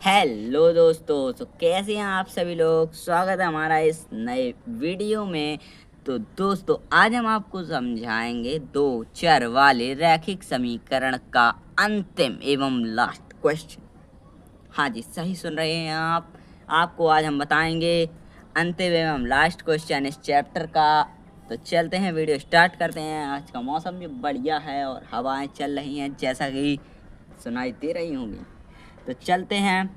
Hello दोस्तों, तो कैसे हैं आप सभी लोग। स्वागत है हमारा इस नए वीडियो में। तो दोस्तों, आज हम आपको समझाएंगे दो चर वाले रैखिक समीकरण का अंतिम एवं लास्ट क्वेश्चन। हाँ जी, सही सुन रहे हैं आप। आपको आज हम बताएंगे अंतिम एवं लास्ट क्वेश्चन इस चैप्टर का। तो चलते हैं, वीडियो स्टार्ट करते हैं। आज का मौसम भी बढ़िया है और हवाएं चल रही हैं, जैसा कि सुनाई दे रही होंगी। तो चलते हैं।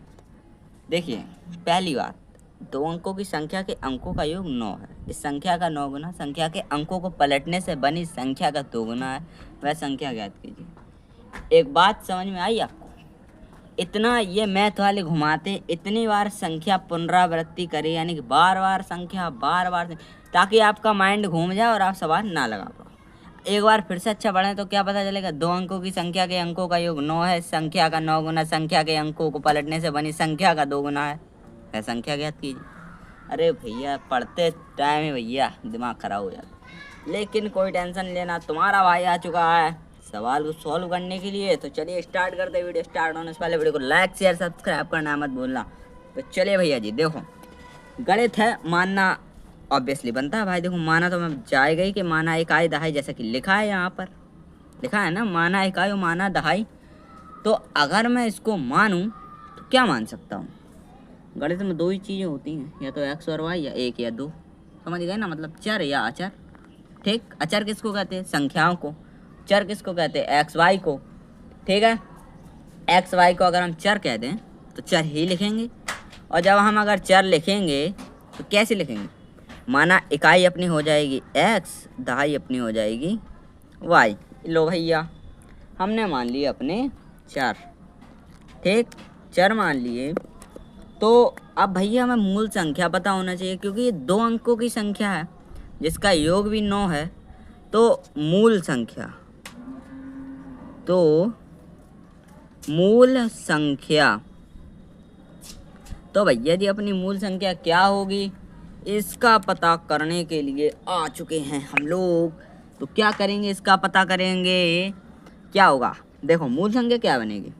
देखिए, पहली बात, दो अंकों की संख्या के अंकों का योग 9 है। इस संख्या का 9 गुना संख्या के अंकों को पलटने से बनी संख्या का 2 गुना है। वह संख्या ज्ञात कीजिए। एक बात समझ में आई आपको? इतना ये मैथ वाले घुमाते, इतनी बार संख्या पुनरावृत्ति करे, यानी कि बार बार संख्या, ताकि आपका माइंड घूम जाए और आप सवाल ना लगा पाओ। एक बार फिर से अच्छा पढ़ें तो क्या पता चलेगा। दो अंकों की संख्या के अंकों का योग 9 है। संख्या का 9 गुना संख्या के अंकों को पलटने से बनी संख्या का 2 गुना है। वह संख्या ज्ञात कीजिए। अरे भैया, पढ़ते टाइम ही भैया दिमाग खराब हो जाता। लेकिन कोई टेंशन लेना, तुम्हारा भाई आ चुका है सवाल को सॉल्व करने के लिए। तो चलिए स्टार्ट करते हैं। वीडियो स्टार्ट होने से पहले वीडियो को लाइक शेयर सब्सक्राइब करना मत भूलना। तो चलिए भैया जी, देखो, गणित है, मानना ऑब्वियसली बनता है भाई। देखो, माना तो मैं जाएगा ही कि माना इकाई दहाई, जैसा कि लिखा है यहाँ पर, लिखा है ना, माना इकाई और माना दहाई। तो अगर मैं इसको मानूं तो क्या मान सकता हूँ? गणित में दो ही चीज़ें होती हैं, या तो एक्स और वाई, या एक या दो। समझ गए ना? मतलब चर या अचर। ठीक, अचर किसको कहते हैं? संख्याओं को। चर किसको कहते हैं? एक्स वाई को। ठीक है, एक्स वाई को अगर हम चर कह दें तो चर ही लिखेंगे। और जब हम अगर चर लिखेंगे तो कैसे लिखेंगे? माना इकाई अपनी हो जाएगी एक्स, दहाई अपनी हो जाएगी वाई। लो भैया, हमने मान लिए अपने चर। ठीक, चर मान लिए। तो अब भैया हमें मूल संख्या पता होना चाहिए, क्योंकि ये दो अंकों की संख्या है जिसका योग भी 9 है। तो मूल संख्या, तो भैया जी अपनी मूल संख्या क्या होगी, इसका पता करने के लिए आ चुके हैं हम लोग। तो क्या करेंगे, इसका पता करेंगे। क्या होगा? देखो, मूल संख्या क्या बनेगी?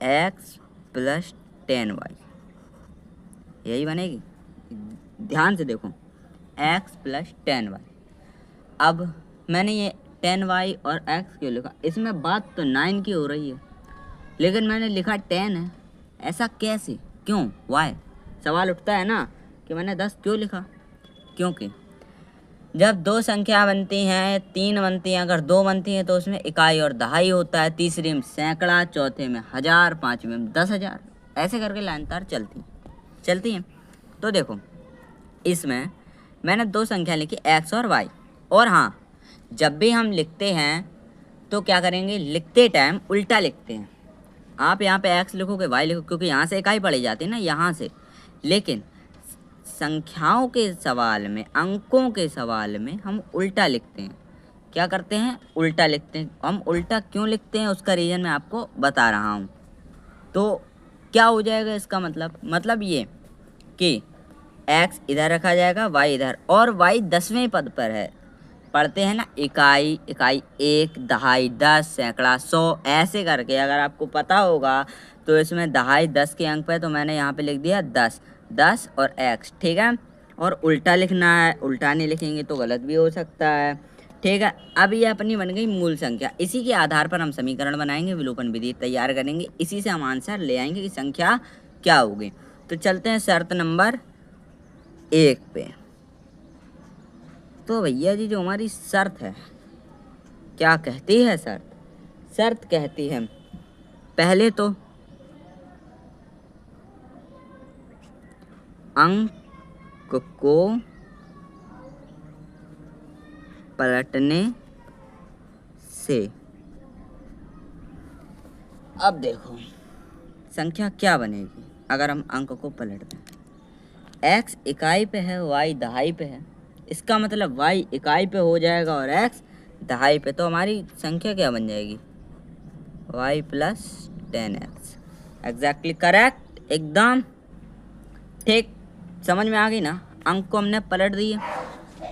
x प्लस 10y, यही बनेगी। ध्यान से देखो, x प्लस 10y। अब मैंने ये 10y और x क्यों लिखा? इसमें बात तो 9 की हो रही है, लेकिन मैंने लिखा 10 है। ऐसा कैसे, क्यों, वाई? सवाल उठता है ना कि मैंने 10 क्यों लिखा। क्योंकि जब दो संख्या बनती हैं, 3 बनती हैं, अगर 2 बनती हैं तो उसमें इकाई और दहाई होता है, तीसरी में सैकड़ा, चौथे में 1000, पाँचवें में 10,000, ऐसे करके लाइन तार चलती हैं। तो देखो, इसमें मैंने दो संख्या लिखी एक्स और वाई। और हाँ, जब भी हम लिखते हैं तो क्या करेंगे, लिखते टाइम उल्टा लिखते हैं। आप यहाँ पे एक्स लिखोगे, वाई लिखो, क्योंकि यहाँ से इकाई पढ़ी जाती है ना, यहाँ से। लेकिन संख्याओं के सवाल में, अंकों के सवाल में हम उल्टा लिखते हैं। क्या करते हैं? उल्टा लिखते हैं। हम उल्टा क्यों लिखते हैं उसका रीज़न मैं आपको बता रहा हूँ। तो क्या हो जाएगा इसका मतलब ये कि x इधर रखा जाएगा, y इधर, और y 10वें पद पर है। पढ़ते हैं ना, इकाई 1, दहाई 10, सैकड़ा 100, ऐसे करके। अगर आपको पता होगा तो इसमें दहाई 10 के अंक पे, तो मैंने यहाँ पे लिख दिया 10 और x। ठीक है, और उल्टा लिखना है, उल्टा नहीं लिखेंगे तो गलत भी हो सकता है। ठीक है, अब ये अपनी बन गई मूल संख्या। इसी के आधार पर हम समीकरण बनाएंगे, विलोपन विधि तैयार करेंगे, इसी से हम आंसर ले आएंगे कि संख्या क्या होगी। तो चलते हैं शर्त नंबर 1 पे। तो भैया जी, जो हमारी शर्त है, क्या कहती है शर्त कहती है, पहले तो अंक को पलटने से। अब देखो, संख्या क्या बनेगी अगर हम अंक को पलट दें। x इकाई पे है, y दहाई पे है। इसका मतलब y इकाई पे हो जाएगा और x दहाई पे। तो हमारी संख्या क्या बन जाएगी? y plus 10x। Exactly correct, एकदम ठीक। समझ में आ गई ना? अंक को हमने पलट दिया,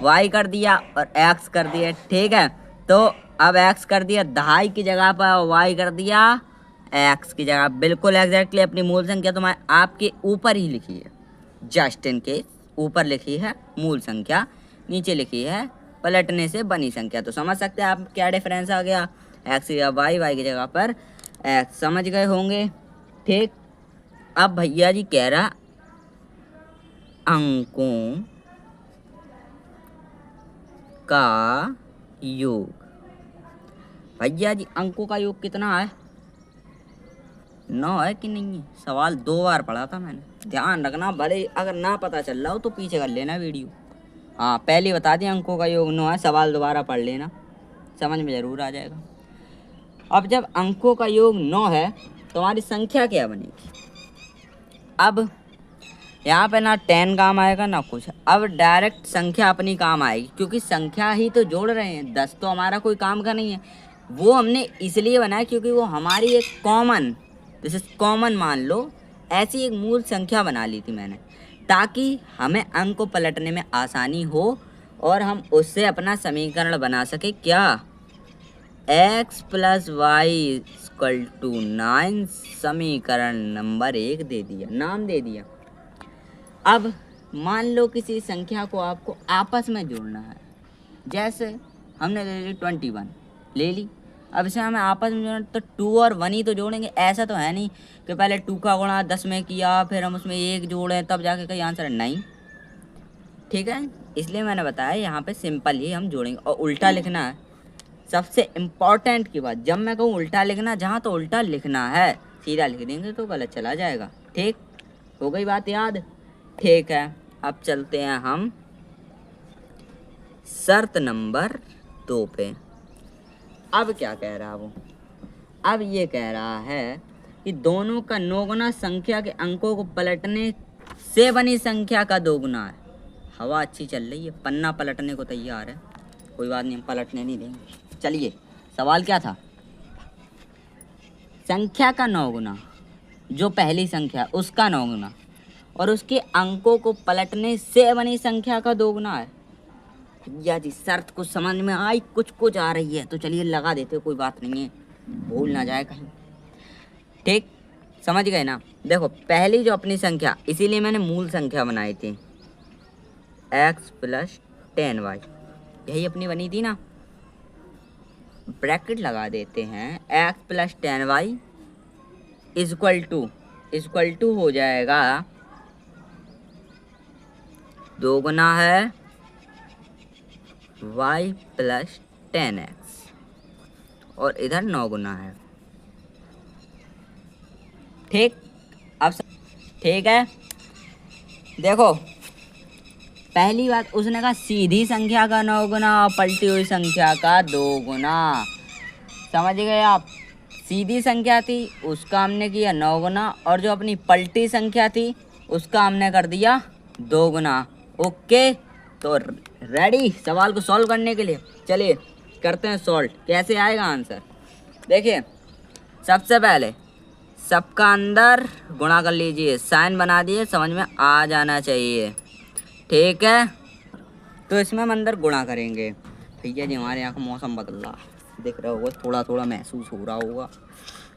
y कर दिया और x कर दिया। ठीक है, तो अब x कर दिया दहाई की जगह पर और y कर दिया एक्स की जगह बिल्कुल एग्जैक्टली अपनी मूल संख्या तो आपके ऊपर ही लिखी है, जस्ट इन केस ऊपर लिखी है मूल संख्या, नीचे लिखी है पलटने से बनी संख्या। तो समझ सकते हैं आप क्या डिफरेंस आ गया, एक्स की जगह वाई, वाई की जगह पर एक्स। समझ गए होंगे। ठीक, अब भैया जी कह रहा अंकों का योग। भैया जी अंकों का योग कितना है? 9 है कि नहीं है? सवाल 2 बार पढ़ा था मैंने, ध्यान रखना, भले अगर ना पता चल रहा हो तो पीछे कर लेना वीडियो। हाँ, पहले बता दिया अंकों का योग 9 है, सवाल दोबारा पढ़ लेना, समझ में ज़रूर आ जाएगा। अब जब अंकों का योग 9 है तो हमारी संख्या क्या बनेगी? अब यहाँ पे ना 10 काम आएगा ना कुछ, अब डायरेक्ट संख्या अपनी काम आएगी, क्योंकि संख्या ही तो जोड़ रहे हैं, 10 तो हमारा कोई काम का नहीं है। वो हमने इसलिए बनाया क्योंकि वो हमारी एक कॉमन, जैसे कॉमन मान लो, ऐसी एक मूल संख्या बना ली थी मैंने, ताकि हमें अंक को पलटने में आसानी हो और हम उससे अपना समीकरण बना सके। क्या? x + y = 9 समीकरण नंबर 1 दे दिया, नाम दे दिया। अब मान लो किसी संख्या को आपको आपस में जोड़ना है, जैसे हमने ले ली 21 ले ली, अब इसे हमें आपस में जोड़ना तो 2 और 1 ही तो जोड़ेंगे। ऐसा तो है नहीं कि पहले 2 का गुणा 10 में किया फिर हम उसमें 1 जोड़ें तब जाके कहीं आंसर है, नहीं। ठीक है, इसलिए मैंने बताया यहाँ पे सिंपल ही हम जोड़ेंगे। और उल्टा लिखना है सबसे इम्पॉर्टेंट की बात, जब मैं कहूँ उल्टा लिखना, जहाँ तो उल्टा लिखना है सीधा लिख देंगे तो गलत चला जाएगा। ठीक, हो गई बात याद? ठीक है, अब चलते हैं हम शर्त नंबर 2 पे। अब क्या कह रहा है वो? अब ये कह रहा है कि दोनों का नौगुना संख्या के अंकों को पलटने से बनी संख्या का दोगुना है। हवा अच्छी चल रही है, पन्ना पलटने को तैयार है, कोई बात नहीं, हम पलटने नहीं देंगे। चलिए, सवाल क्या था? संख्या का नौगुना, जो पहली संख्या उसका नौगुना और उसके अंकों को पलटने से बनी संख्या का दोगुना है। या जी शर्त कुछ समझ में आई, कुछ आ रही है तो चलिए लगा देते, कोई बात नहीं है, भूल ना जाए कहीं। ठीक, समझ गए ना? देखो पहली जो अपनी संख्या, इसीलिए मैंने मूल संख्या बनाई थी, x + 10y, यही अपनी बनी थी ना। ब्रैकेट लगा देते हैं, x + 10y इक्वल टू हो जाएगा, दोगुना है y + 10x और इधर 9 गुना है। ठीक, अब ठीक है, देखो पहली बात उसने कहा सीधी संख्या का 9 गुना और पलटी हुई संख्या का 2 गुना। समझ गए आप? सीधी संख्या थी उसका हमने किया 9 गुना और जो अपनी पलटी संख्या थी उसका हमने कर दिया 2 गुना। ओके, तो रेडी सवाल को सॉल्व करने के लिए? चलिए करते हैं सॉल्व। कैसे आएगा आंसर? देखिए, सबसे पहले सबका अंदर गुणा कर लीजिए, साइन बना दिए, समझ में आ जाना चाहिए। ठीक है, तो इसमें हम अंदर गुणा करेंगे। भैया जी हमारे यहाँ का मौसम बदल रहा, दिख रहा होगा, थोड़ा थोड़ा महसूस हो रहा होगा।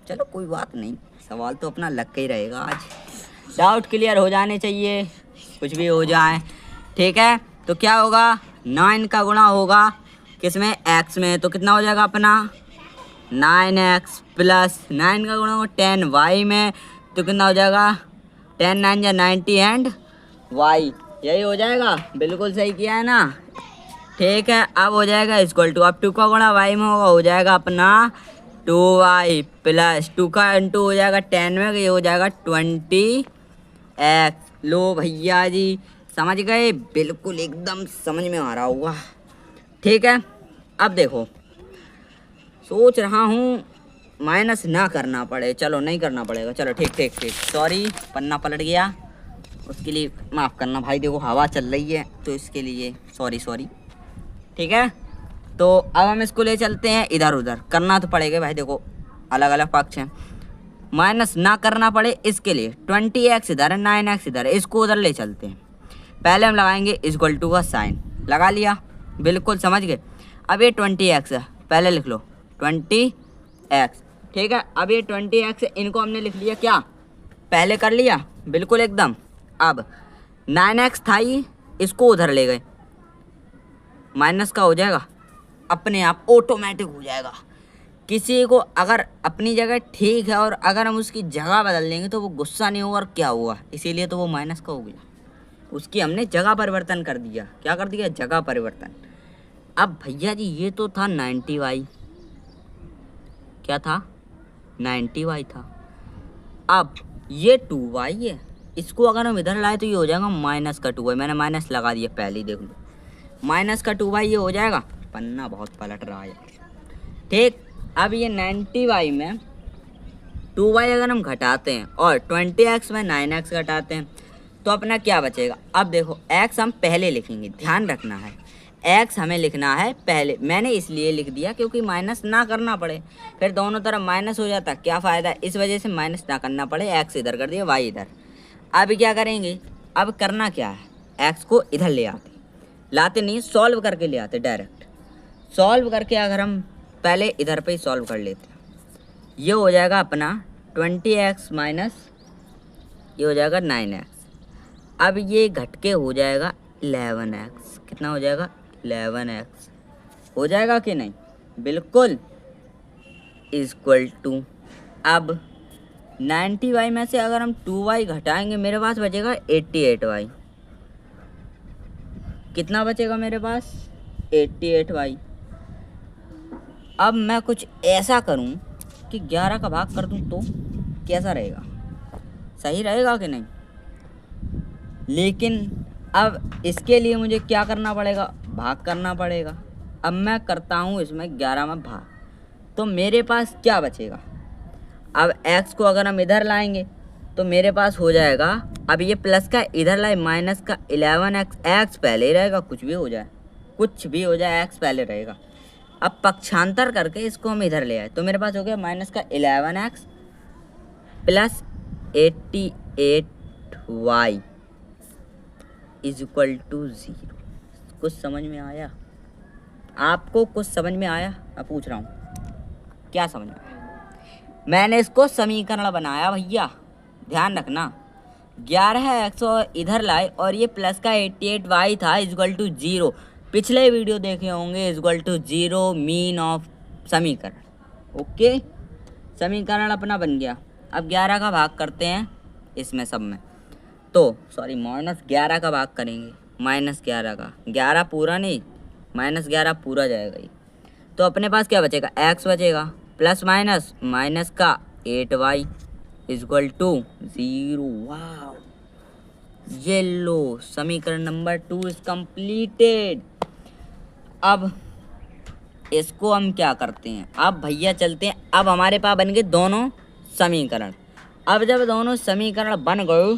चलो कोई बात नहीं, सवाल तो अपना लग के ही रहेगा आज। डाउट क्लियर हो जाने चाहिए, कुछ भी हो जाए। ठीक है, तो क्या होगा? 9 का गुणा होगा किसमें? x में, तो कितना हो जाएगा अपना 9x + 9 का गुणा होगा 10y में, तो कितना हो जाएगा 10 9 या 90 एंड y, यही हो जाएगा। बिल्कुल सही किया है ना? ठीक है, अब हो जाएगा इक्वल टू, अब 2 का गुणा y में होगा, हो जाएगा अपना 2y + 2 का इंटू हो जाएगा 10 में, ये हो जाएगा 20x। लो भैया जी समझ गए, बिल्कुल एकदम समझ में आ रहा होगा। ठीक है, अब देखो सोच रहा हूँ माइनस ना करना पड़े, चलो नहीं करना पड़ेगा, चलो ठीक, सॉरी पन्ना पलट गया, उसके लिए माफ़ करना भाई। देखो हवा चल रही है तो इसके लिए सॉरी। ठीक है, तो अब हम इसको ले चलते हैं इधर उधर, करना तो पड़ेगा भाई, देखो अलग अलग पक्ष हैं, माइनस ना करना पड़े इसके लिए 20x इधर है, 9x इधर है, इसको उधर ले चलते हैं। पहले हम लगाएंगे इक्वल टू का साइन, लगा लिया, बिल्कुल समझ गए। अब ये 20x है, पहले लिख लो 20x, ठीक है। अब ये 20x इनको हमने लिख लिया, क्या पहले कर लिया बिल्कुल एकदम। अब 9x था ही, इसको उधर ले गए, माइनस का हो जाएगा, अपने आप ऑटोमेटिक हो जाएगा। किसी को अगर अपनी जगह ठीक है और अगर हम उसकी जगह बदल देंगे तो वो गुस्सा नहीं होगा और क्या हुआ, इसीलिए तो वो माइनस का हो गया। उसकी हमने जगह परिवर्तन कर दिया। क्या कर दिया? जगह परिवर्तन। अब भैया जी ये तो था 90y, क्या था? 90y था। अब ये 2y है, इसको अगर हम इधर लाए तो ये हो जाएगा माइनस का 2y। मैंने माइनस लगा दिया पहले ही, देख लो माइनस का 2y ये हो जाएगा। पन्ना बहुत पलट रहा है, ठीक। अब ये 90y में 2y अगर हम घटाते हैं और 20x में 9x घटाते हैं तो अपना क्या बचेगा? अब देखो x हम पहले लिखेंगे, ध्यान रखना है x हमें लिखना है पहले। मैंने इसलिए लिख दिया क्योंकि माइनस ना करना पड़े, फिर दोनों तरफ माइनस हो जाता, क्या फ़ायदा, इस वजह से माइनस ना करना पड़े। x इधर कर दिया, y इधर। अब क्या करेंगे? अब करना क्या है, x को इधर ले आते, लाते नहीं, सॉल्व करके ले आते डायरेक्ट। सॉल्व करके अगर हम पहले इधर पे ही सॉल्व कर लेते हैं, ये हो जाएगा अपना 20x माइनस ये हो जाएगा 9x। अब ये घट के हो जाएगा 11x। कितना हो जाएगा? 11x हो जाएगा कि नहीं? बिल्कुल इक्वल टू, अब 90y में से अगर हम 2y घटाएंगे मेरे पास बचेगा 88y। कितना बचेगा मेरे पास? 88y। अब मैं कुछ ऐसा करूं कि 11 का भाग कर दूं तो कैसा रहेगा? सही रहेगा कि नहीं? लेकिन अब इसके लिए मुझे क्या करना पड़ेगा? भाग करना पड़ेगा। अब मैं करता हूँ इसमें 11 में भाग, तो मेरे पास क्या बचेगा? अब x को अगर हम इधर लाएंगे तो मेरे पास हो जाएगा, अब ये प्लस का इधर लाए माइनस का 11x, x पहले ही रहेगा, कुछ भी हो जाए, कुछ भी हो जाए x पहले रहेगा। अब पक्षांतर करके इसको हम इधर ले आए तो मेरे पास हो गया माइनस का 11x plus 88y is equal to 0। कुछ समझ में आया? आपको कुछ समझ में आया? मैं पूछ रहा हूँ, क्या समझ में आया? मैंने इसको समीकरण बनाया भैया, ध्यान रखना। 11x और इधर लाए और ये प्लस का 88y था इज इक्वल टू 0। पिछले वीडियो देखे होंगे, is equal to 0 mean of समीकरण। ओके, समीकरण अपना बन गया। अब 11 का भाग करते हैं इसमें सब में, तो सॉरी माइनस 11 का भाग करेंगे, माइनस 11 का, 11 पूरा नहीं, माइनस 11 पूरा जाएगा ये। तो अपने पास क्या बचेगा? x बचेगा प्लस माइनस माइनस का 8y इज इक्वल टू 0। वाह, ये लो समीकरण नंबर 2 इज कंप्लीटेड। अब इसको हम क्या करते हैं? अब भैया चलते हैं, अब हमारे पास बन गए दोनों समीकरण। अब जब दोनों समीकरण बन गए,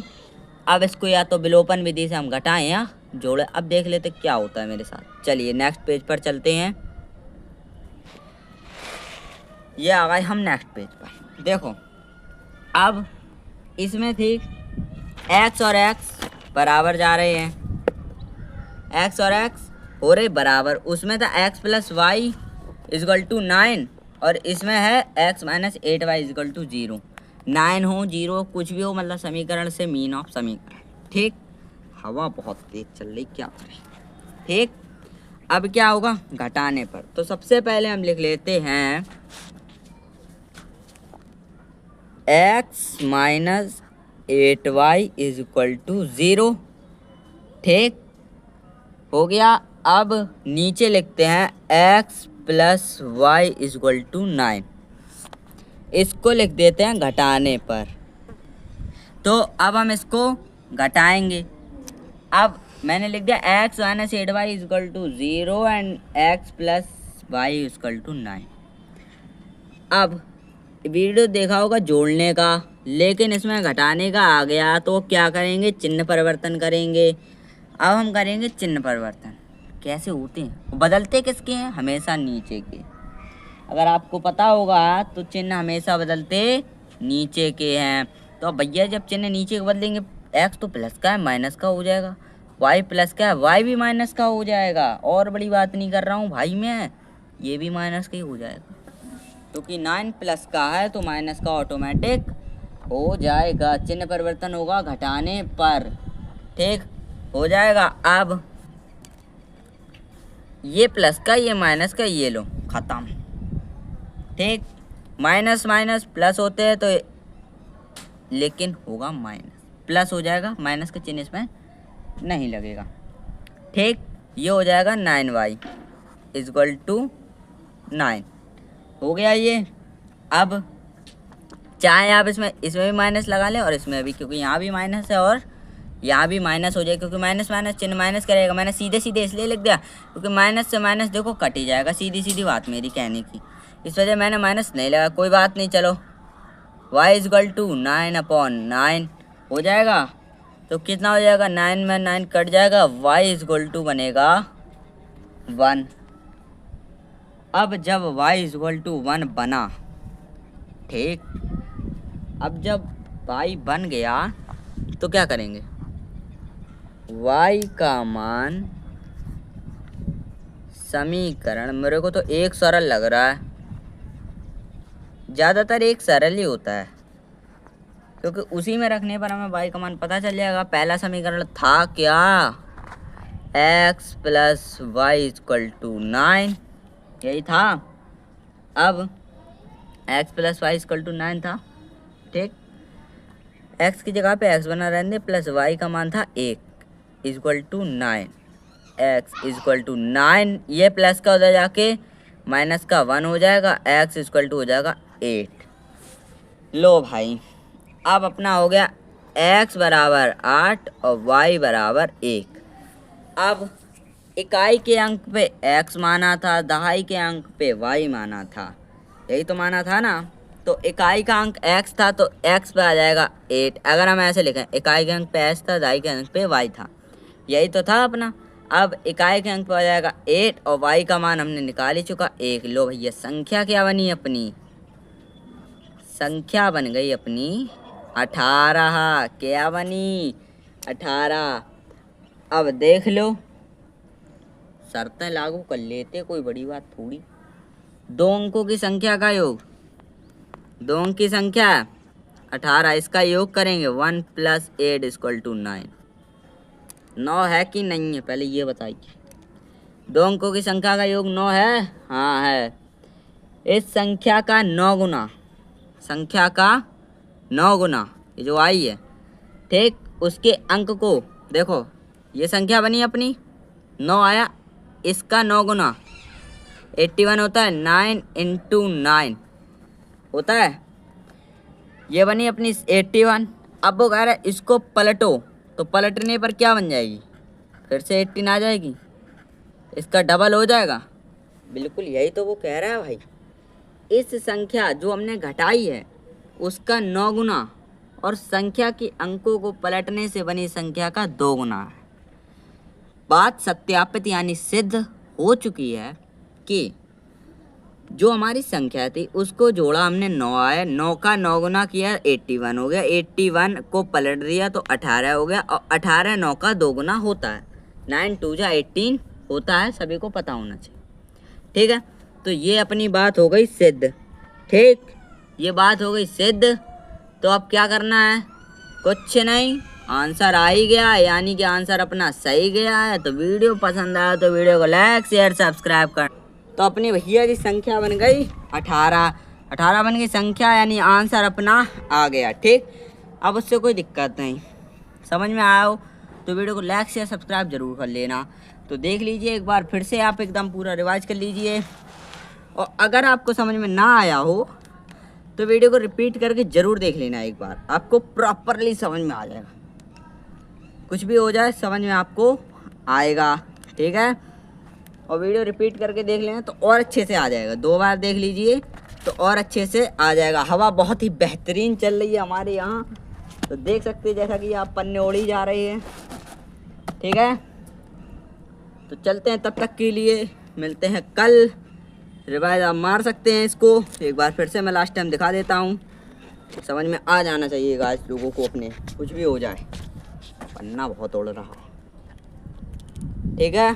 अब इसको या तो विलोपन विधि से हम घटाएं या जोड़े। अब देख लेते क्या होता है मेरे साथ। चलिए नेक्स्ट पेज पर चलते हैं। ये आ गए हम नेक्स्ट पेज पर। देखो अब इसमें थी x और x बराबर जा रहे हैं, x और x हो रहे बराबर। उसमें था x plus Y is equal to 9 और इसमें है x minus 8y is equal to 0। 9 हो 0 कुछ भी हो, मतलब समीकरण से मीन ऑफ समीकरण। ठीक, हवा बहुत तेज चल रही, क्या करें। ठीक, अब क्या होगा घटाने पर? तो सबसे पहले हम लिख लेते हैं x minus 8y is equal to 0। ठीक हो गया। अब नीचे लिखते हैं x plus Y is equal to 9। इसको लिख देते हैं घटाने पर। तो अब हम इसको घटाएंगे। अब मैंने लिख दिया x minus 8y is equal to 0 and x plus Y is equal to 9। अब वीडियो देखा होगा जोड़ने का, लेकिन इसमें घटाने का आ गया तो क्या करेंगे? चिन्ह परिवर्तन करेंगे। अब हम करेंगे चिन्ह परिवर्तन। कैसे होते हैं? बदलते किसके हैं? हमेशा नीचे के। अगर आपको पता होगा तो चिन्ह हमेशा बदलते नीचे के हैं। तो भैया जब चिन्ह नीचे के बदलेंगे, x तो प्लस का है माइनस का हो जाएगा, y प्लस का है y भी माइनस का हो जाएगा। और बड़ी बात नहीं कर रहा हूँ भाई मैं, ये भी माइनस का ही हो जाएगा। क्योंकि 9 प्लस का है तो माइनस का ऑटोमेटिक हो जाएगा, चिन्ह परिवर्तन होगा घटाने पर। ठीक हो जाएगा। अब ये प्लस का ये माइनस का ये लो खत्म। ठीक, माइनस माइनस प्लस होते हैं तो लेकिन होगा माइनस, प्लस हो जाएगा, माइनस का चिन्ह इसमें नहीं लगेगा। ठीक, ये हो जाएगा 9y इक्वल टू 9 हो गया ये। अब चाहे आप इसमें भी माइनस लगा लें और इसमें भी, क्योंकि यहाँ भी माइनस है और यहाँ भी माइनस हो जाएगा, क्योंकि माइनस माइनस चिन्ह माइनस करेगा। मैंने सीधे सीधे इसलिए लिख दिया क्योंकि माइनस से माइनस देखो कट ही जाएगा, सीधी सीधी बात मेरी कहने की, इस वजह मैंने माइनस नहीं लगा। कोई बात नहीं, चलो y इक्वल टू 9/9 हो जाएगा। तो कितना हो जाएगा, 9 में 9 कट जाएगा, y इक्वल टू बनेगा 1। अब जब y इक्वल टू 1 बना, ठीक, अब जब y बन गया तो क्या करेंगे, y का मान समीकरण, मेरे को तो एक सरल लग रहा है, ज़्यादातर एक सरल ही होता है क्योंकि उसी में रखने पर हमें y का मान पता चल जाएगा। पहला समीकरण था क्या, x plus Y equal to 9, यही था। अब x plus Y equal to 9 था। ठीक, x की जगह पे x बना रहने प्लस y का मान था 1 equal to 9, x equal to 9, ये प्लस का उधर जाके माइनस का 1 हो जाएगा, x इक्वल टू हो जाएगा 8। लो भाई, अब अपना हो गया x बराबर 8 और y बराबर 1। अब इकाई के अंक पे x माना था, दहाई के अंक पे y माना था, यही तो माना था ना। तो इकाई का अंक x था तो x पे आ जाएगा 8। अगर हम ऐसे लिखें, इकाई के अंक पे x था, दहाई के अंक पे y था, यही तो था अपना। अब इकाई के अंक पे आ जाएगा 8 और y का मान हमने निकाल ही चुका 1। लो भैया, संख्या क्या बनी अपनी, संख्या बन गई अपनी 18। क्या बनी, 18। अब देख लो, शर्तें लागू कर लेते, कोई बड़ी बात थोड़ी। दो अंकों की संख्या का योग, दो अंक की संख्या 18, इसका योग करेंगे 1 प्लस 8 इक्वल टू 9। 9 है कि नहीं है, पहले ये बताइए। दो अंकों की संख्या का योग 9 है, हाँ है। इस संख्या का 9 गुना, संख्या का 9 गुना, ये जो आई है, ठीक, उसके अंक को देखो, ये संख्या बनी अपनी 9 आया, इसका 9 गुना 81 होता है, 9 इंटू 9 होता है, ये बनी अपनी 81। अब वो कह रहा है इसको पलटो, तो पलटने पर क्या बन जाएगी, फिर से 18 आ जाएगी, इसका डबल हो जाएगा। बिल्कुल यही तो वो कह रहा है भाई, इस संख्या जो हमने घटाई है उसका 9 गुना और संख्या के अंकों को पलटने से बनी संख्या का 2 गुना है। बात सत्यापित यानी सिद्ध हो चुकी है कि जो हमारी संख्या थी उसको जोड़ा हमने 9 आया, 9 का 9 गुना किया 81 हो गया, 81 को पलट दिया तो 18 हो गया, और 18 9 का 2 गुना होता है, 9 2 जा 18 होता है, सभी को पता होना चाहिए। ठीक है, तो ये अपनी बात हो गई सिद्ध। ठीक, ये बात हो गई सिद्ध। तो अब क्या करना है, कुछ नहीं, आंसर आ ही गया, यानी कि आंसर अपना सही गया है। तो वीडियो पसंद आया तो वीडियो को लाइक शेयर सब्सक्राइब कर। तो अपनी भैया की संख्या बन गई 18, 18 बन गई संख्या, यानी आंसर अपना आ गया। ठीक, अब उससे कोई दिक्कत नहीं, समझ में आया हो तो वीडियो को लाइक शेयर सब्सक्राइब जरूर कर लेना। तो देख लीजिए एक बार फिर से, आप एकदम पूरा रिवाइज कर लीजिए, और अगर आपको समझ में ना आया हो तो वीडियो को रिपीट करके ज़रूर देख लेना एक बार, आपको प्रॉपरली समझ में आ जाएगा। कुछ भी हो जाए समझ में आपको आएगा। ठीक है, और वीडियो रिपीट करके देख लेना तो और अच्छे से आ जाएगा। 2 बार देख लीजिए तो और अच्छे से आ जाएगा। हवा बहुत ही बेहतरीन चल रही है हमारे यहाँ, तो देख सकते हैं जैसा कि आप पन्ने ओढ़ी जा रहे हैं। ठीक है, तो चलते हैं, तब तक के लिए मिलते हैं कल। रिवाइज आप मार सकते हैं इसको एक बार फिर से, मैं लास्ट टाइम दिखा देता हूँ, समझ में आ जाना चाहिए गाइस लोगों को अपने, कुछ भी हो जाए। पन्ना बहुत उड़ रहा है। ठीक है।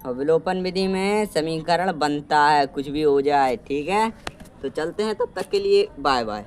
अवलोकन विधि में समीकरण बनता है, कुछ भी हो जाए, ठीक है। तो चलते हैं, तब तक के लिए बाय बाय।